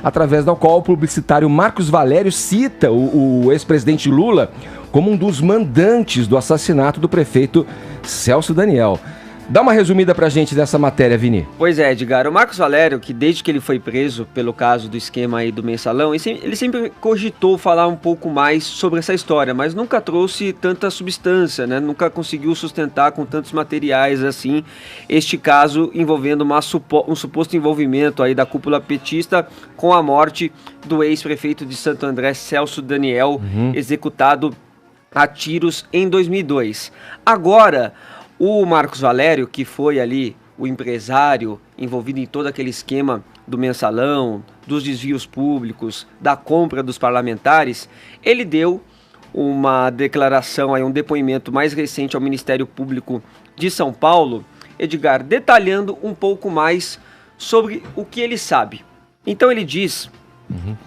através da qual o publicitário Marcos Valério cita o ex-presidente Lula como um dos mandantes do assassinato do prefeito Celso Daniel. Dá uma resumida pra gente dessa matéria, Vini. Pois é, Edgar, o Marcos Valério, que desde que ele foi preso pelo caso do esquema aí do Mensalão, ele sempre cogitou falar um pouco mais sobre essa história, mas nunca trouxe tanta substância, né? Nunca conseguiu sustentar com tantos materiais assim este caso envolvendo um suposto envolvimento aí da cúpula petista com a morte do ex-prefeito de Santo André, Celso Daniel, executado a tiros em 2002. Agora, o Marcos Valério, que foi ali o empresário envolvido em todo aquele esquema do Mensalão, dos desvios públicos, da compra dos parlamentares, ele deu uma declaração, aí, um depoimento mais recente ao Ministério Público de São Paulo, Edgar, detalhando um pouco mais sobre o que ele sabe. Então ele diz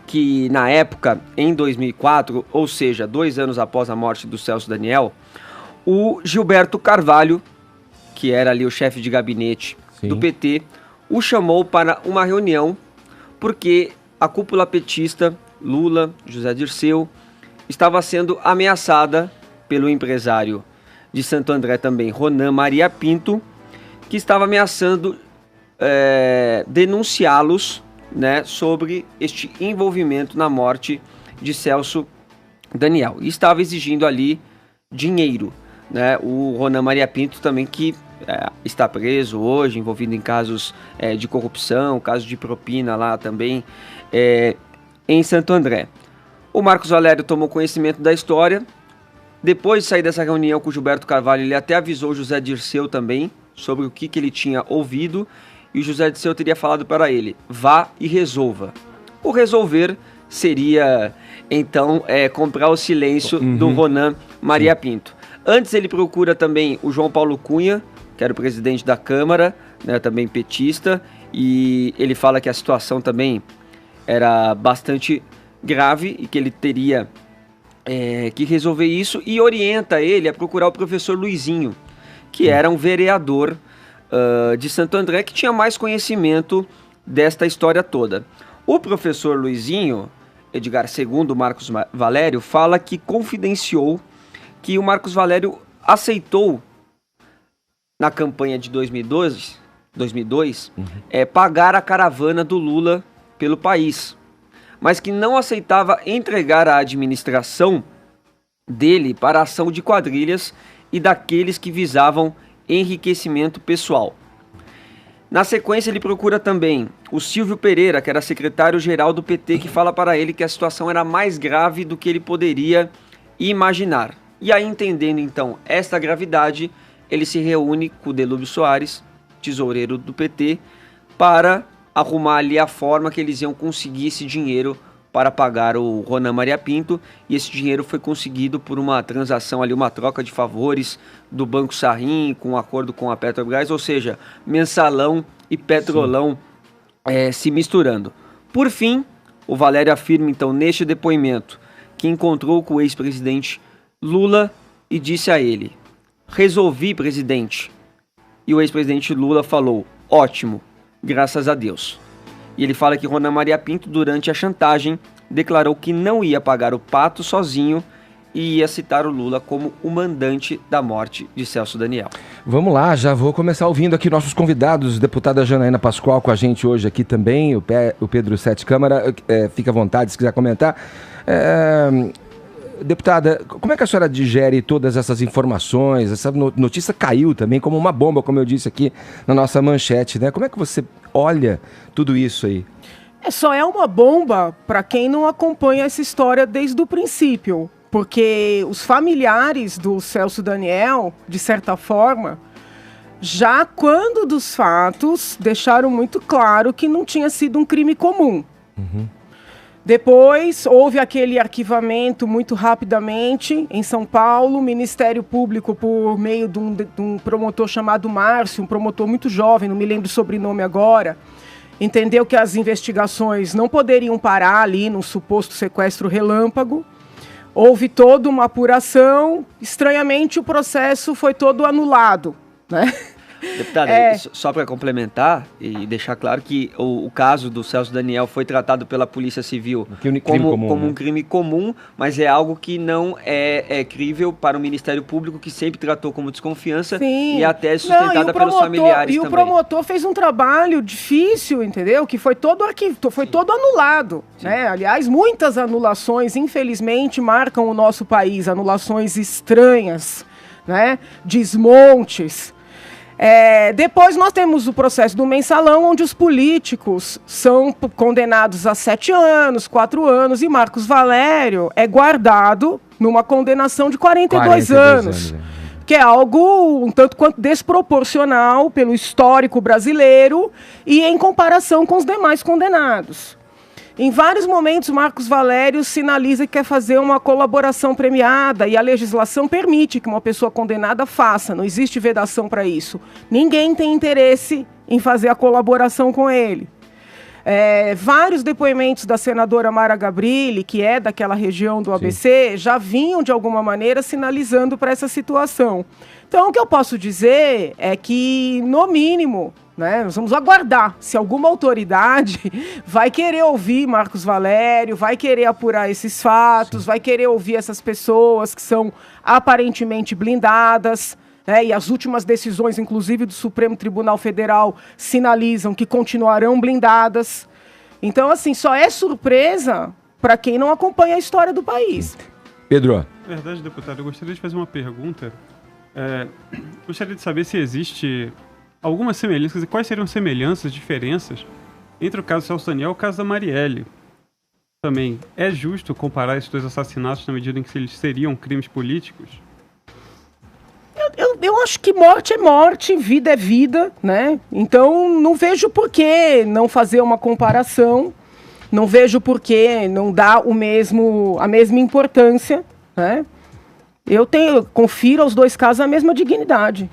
que na época, em 2004, ou seja, 2 anos após a morte do Celso Daniel, o Gilberto Carvalho, que era ali o chefe de gabinete do PT, o chamou para uma reunião porque a cúpula petista, Lula, José Dirceu, estava sendo ameaçada pelo empresário de Santo André também, Ronan Maria Pinto, que estava ameaçando denunciá-los, né, sobre este envolvimento na morte de Celso Daniel. E estava exigindo ali dinheiro. Né, o Ronan Maria Pinto também, que está preso hoje, envolvido em casos de corrupção, casos de propina lá também em Santo André. O Marcos Valério tomou conhecimento da história. Depois de sair dessa reunião com o Gilberto Carvalho, ele até avisou o José Dirceu também sobre o que ele tinha ouvido, e o José Dirceu teria falado para ele: vá e resolva. O resolver seria, então, comprar o silêncio do Ronan Maria Pinto. Antes ele procura também o João Paulo Cunha, que era o presidente da Câmara, né, também petista, e ele fala que a situação também era bastante grave e que ele teria que resolver isso, e orienta ele a procurar o professor Luizinho, que era um vereador de Santo André, que tinha mais conhecimento desta história toda. O professor Luizinho, Edgar, segundo o Marcos Valério, fala que confidenciou que o Marcos Valério aceitou, na campanha de 2002, pagar a caravana do Lula pelo país, mas que não aceitava entregar a administração dele para a ação de quadrilhas e daqueles que visavam enriquecimento pessoal. Na sequência, ele procura também o Silvio Pereira, que era secretário-geral do PT, que fala para ele que a situação era mais grave do que ele poderia imaginar. E aí, entendendo então esta gravidade, ele se reúne com o Delúbio Soares, tesoureiro do PT, para arrumar ali a forma que eles iam conseguir esse dinheiro para pagar o Ronan Maria Pinto, e esse dinheiro foi conseguido por uma transação ali, uma troca de favores do Banco Sarrim com um acordo com a Petrobras, ou seja, Mensalão e Petrolão se misturando. Por fim, o Valério afirma então neste depoimento que encontrou com o ex-presidente Lula e disse a ele: resolvi, presidente. E o ex-presidente Lula falou: ótimo, graças a Deus. E ele fala que Ronan Maria Pinto, durante a chantagem, declarou que não ia pagar o pato sozinho e ia citar o Lula como o mandante da morte de Celso Daniel. Vamos lá, já vou começar ouvindo aqui nossos convidados. Deputada Janaína Pascoal com a gente hoje aqui também, o Pedro Sete Câmara, fica à vontade se quiser comentar. Deputada, como é que a senhora digere todas essas informações? Essa notícia caiu também como uma bomba, como eu disse aqui na nossa manchete, né? Como é que você olha tudo isso aí? Só é uma bomba para quem não acompanha essa história desde o princípio, porque os familiares do Celso Daniel, de certa forma, já quando dos fatos, deixaram muito claro que não tinha sido um crime comum. Depois, houve aquele arquivamento muito rapidamente em São Paulo. O Ministério Público, por meio de um promotor chamado Márcio, um promotor muito jovem, não me lembro o sobrenome agora, entendeu que as investigações não poderiam parar ali num suposto sequestro relâmpago. Houve toda uma apuração. Estranhamente, o processo foi todo anulado, né? Deputada, só para complementar e deixar claro que o caso do Celso Daniel foi tratado pela Polícia Civil como um crime comum, mas é algo que não é crível para o Ministério Público, que sempre tratou como desconfiança. Sim. E até sustentada pelos familiares também. E o promotor fez um trabalho difícil, entendeu? Que foi todo foi todo anulado. Né? Aliás, muitas anulações, infelizmente, marcam o nosso país, anulações estranhas, né? Desmontes. Depois nós temos o processo do Mensalão, onde os políticos são condenados a 7 anos, 4 anos, e Marcos Valério é guardado numa condenação de 42 anos. Que é algo um tanto quanto desproporcional pelo histórico brasileiro e em comparação com os demais condenados. Em vários momentos, Marcos Valério sinaliza que quer fazer uma colaboração premiada e a legislação permite que uma pessoa condenada faça, não existe vedação para isso. Ninguém tem interesse em fazer a colaboração com ele. Vários depoimentos da senadora Mara Gabrilli, que é daquela região do ABC, sim, já vinham de alguma maneira sinalizando para essa situação. Então, o que eu posso dizer é que, no mínimo, né, nós vamos aguardar se alguma autoridade vai querer ouvir Marcos Valério, vai querer apurar esses fatos, sim, vai querer ouvir essas pessoas que são aparentemente blindadas. E as últimas decisões, inclusive do Supremo Tribunal Federal, sinalizam que continuarão blindadas. Então, assim, só é surpresa para quem não acompanha a história do país. Pedro. Na verdade, deputado, eu gostaria de fazer uma pergunta. Gostaria de saber se existe alguma semelhança, quer dizer, quais seriam semelhanças, diferenças entre o caso do Celso Daniel e o caso da Marielle. Também, é justo comparar esses dois assassinatos na medida em que eles seriam crimes políticos? Eu acho que morte é morte, vida é vida, né? Então, não vejo por que não fazer uma comparação, não vejo por que não dar a mesma importância, né? Eu confiro aos dois casos a mesma dignidade.